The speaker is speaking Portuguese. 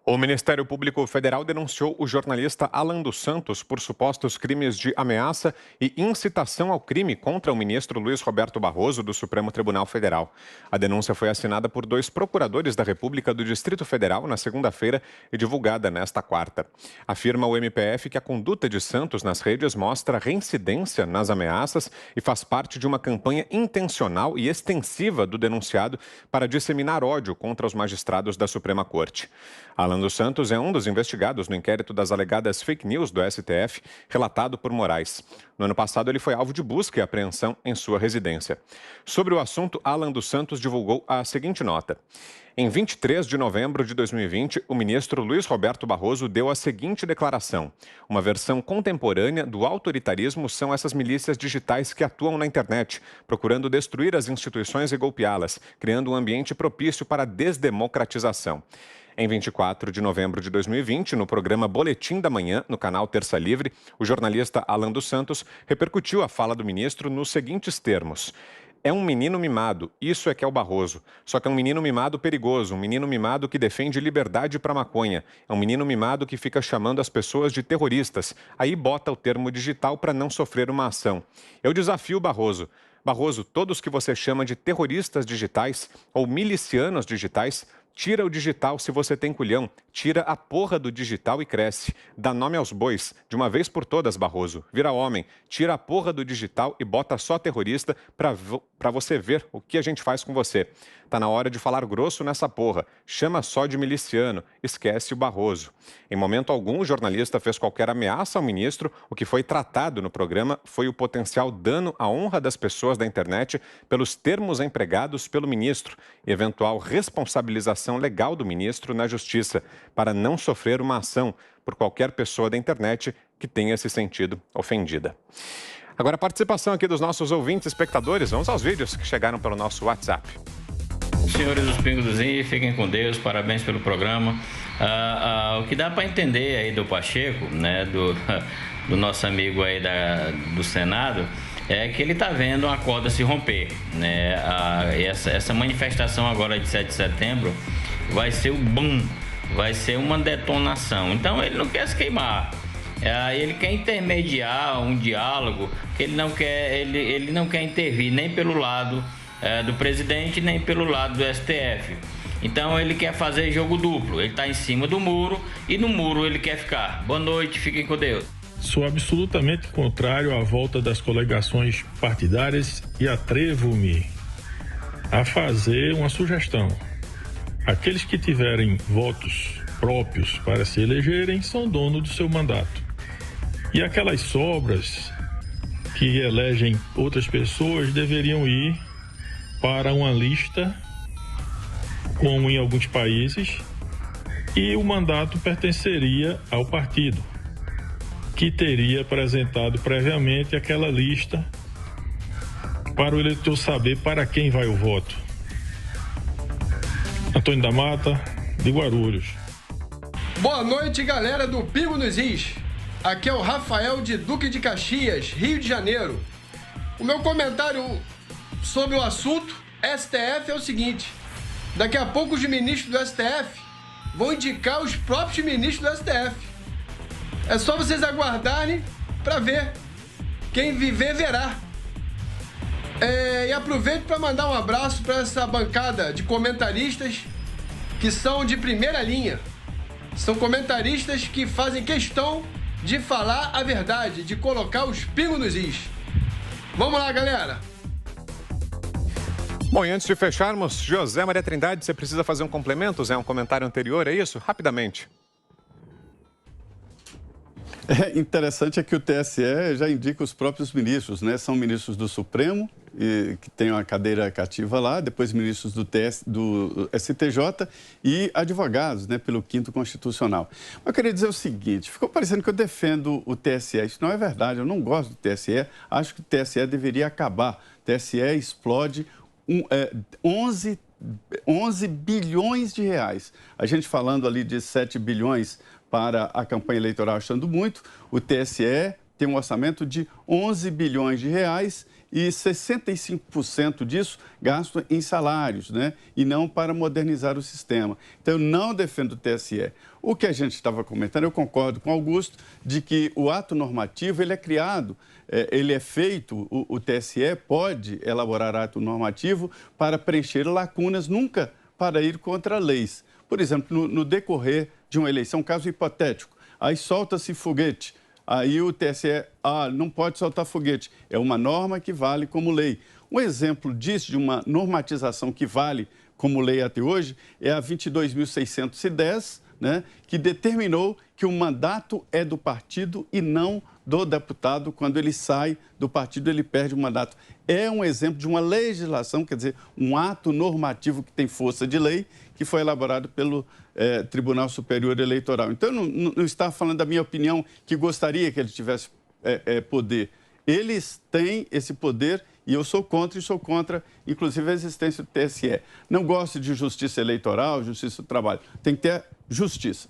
O Ministério Público Federal denunciou o jornalista Alan dos Santos por supostos crimes de ameaça e incitação ao crime contra o ministro Luiz Roberto Barroso, do Supremo Tribunal Federal. A denúncia foi assinada por 2 procuradores da República do Distrito Federal na segunda-feira e divulgada nesta quarta. Afirma o MPF que a conduta de Santos nas redes mostra reincidência nas ameaças e faz parte de uma campanha intencional e extensiva do denunciado para disseminar ódio contra os magistrados da Suprema Corte. Alan dos Santos é um dos investigados no inquérito das alegadas fake news do STF, relatado por Moraes. No ano passado, ele foi alvo de busca e apreensão em sua residência. Sobre o assunto, Alan dos Santos divulgou a seguinte nota. Em 23 de novembro de 2020, o ministro Luiz Roberto Barroso deu a seguinte declaração. Uma versão contemporânea do autoritarismo são essas milícias digitais que atuam na internet, procurando destruir as instituições e golpeá-las, criando um ambiente propício para a desdemocratização. Em 24 de novembro de 2020, no programa Boletim da Manhã, no canal Terça Livre, o jornalista Alan dos Santos repercutiu a fala do ministro nos seguintes termos. É um menino mimado, isso é que é o Barroso. Só que é um menino mimado perigoso, um menino mimado que defende liberdade para maconha. É um menino mimado que fica chamando as pessoas de terroristas. Aí bota o termo digital para não sofrer uma ação. Eu desafio o Barroso. Barroso, todos que você chama de terroristas digitais ou milicianos digitais, tira o digital se você tem culhão. Tira a porra do digital e cresce. Dá nome aos bois. De uma vez por todas, Barroso. Vira homem. Tira a porra do digital e bota só terrorista pra você ver o que a gente faz com você. Tá na hora de falar grosso nessa porra. Chama só de miliciano. Esquece o Barroso. Em momento algum, o jornalista fez qualquer ameaça ao ministro. O que foi tratado no programa foi o potencial dano à honra das pessoas da internet pelos termos empregados pelo ministro e eventual responsabilização legal do ministro na justiça, para não sofrer uma ação por qualquer pessoa da internet que tenha se sentido ofendida. Agora, a participação aqui dos nossos ouvintes e espectadores. Vamos aos vídeos que chegaram pelo nosso WhatsApp. Senhores dos Pingos dos Is, fiquem com Deus, parabéns pelo programa. O que dá para entender aí do Pacheco, né, do nosso amigo aí do Senado, é que ele está vendo a corda se romper, né? Essa manifestação agora de 7 de setembro vai ser o boom, vai ser uma detonação. Então ele não quer se queimar, ele quer intermediar um diálogo, que ele não quer intervir nem pelo lado do presidente, nem pelo lado do STF. Então ele quer fazer jogo duplo, ele está em cima do muro e no muro ele quer ficar. Boa noite, fiquem com Deus. Sou absolutamente contrário à volta das coligações partidárias e atrevo-me a fazer uma sugestão. Aqueles que tiverem votos próprios para se elegerem são donos do seu mandato. E aquelas sobras que elegem outras pessoas deveriam ir para uma lista, como em alguns países, e o mandato pertenceria ao partido, que teria apresentado previamente aquela lista para o eleitor saber para quem vai o voto. Antônio da Mata, de Guarulhos. Boa noite, galera do Pingo nos Is. Aqui é o Rafael de Duque de Caxias, Rio de Janeiro. O meu comentário sobre o assunto STF é o seguinte. Daqui a pouco os ministros do STF vão indicar os próprios ministros do STF. É só vocês aguardarem para ver. Quem viver, verá. E aproveito para mandar um abraço para essa bancada de comentaristas que são de primeira linha. São comentaristas que fazem questão de falar a verdade, de colocar os pingos nos is. Vamos lá, galera! Bom, e antes de fecharmos, José Maria Trindade, você precisa fazer um complemento, Zé? Um comentário anterior, é isso? Rapidamente. É interessante é que o TSE já indica os próprios ministros, né? São ministros do Supremo, que tem uma cadeira cativa lá, depois ministros do STJ e advogados, né, pelo 5º Constitucional. Mas eu queria dizer o seguinte, ficou parecendo que eu defendo o TSE, isso não é verdade, eu não gosto do TSE, acho que o TSE deveria acabar. O TSE explode 11 bilhões de reais. A gente falando ali de 7 bilhões para a campanha eleitoral achando muito, o TSE tem um orçamento de 11 bilhões de reais e 65% disso gasto em salários, né? E não para modernizar o sistema. Então, eu não defendo o TSE. O que a gente estava comentando, eu concordo com o Augusto, de que o ato normativo ele é criado, ele é feito, o TSE pode elaborar ato normativo para preencher lacunas, nunca para ir contra leis. Por exemplo, no decorrer de uma eleição, caso hipotético, aí solta-se foguete, aí o TSE, não pode soltar foguete, é uma norma que vale como lei. Um exemplo disso, de uma normatização que vale como lei até hoje, é a 22.610, né, que determinou que o mandato é do partido e não do deputado. Quando ele sai do partido, ele perde o mandato. É um exemplo de uma legislação, quer dizer, um ato normativo que tem força de lei, que foi elaborado pelo Tribunal Superior Eleitoral. Então, não está falando da minha opinião, que gostaria que ele tivesse poder. Eles têm esse poder e eu sou contra, inclusive, a existência do TSE. Não gosto de justiça eleitoral, justiça do trabalho. Tem que ter justiça.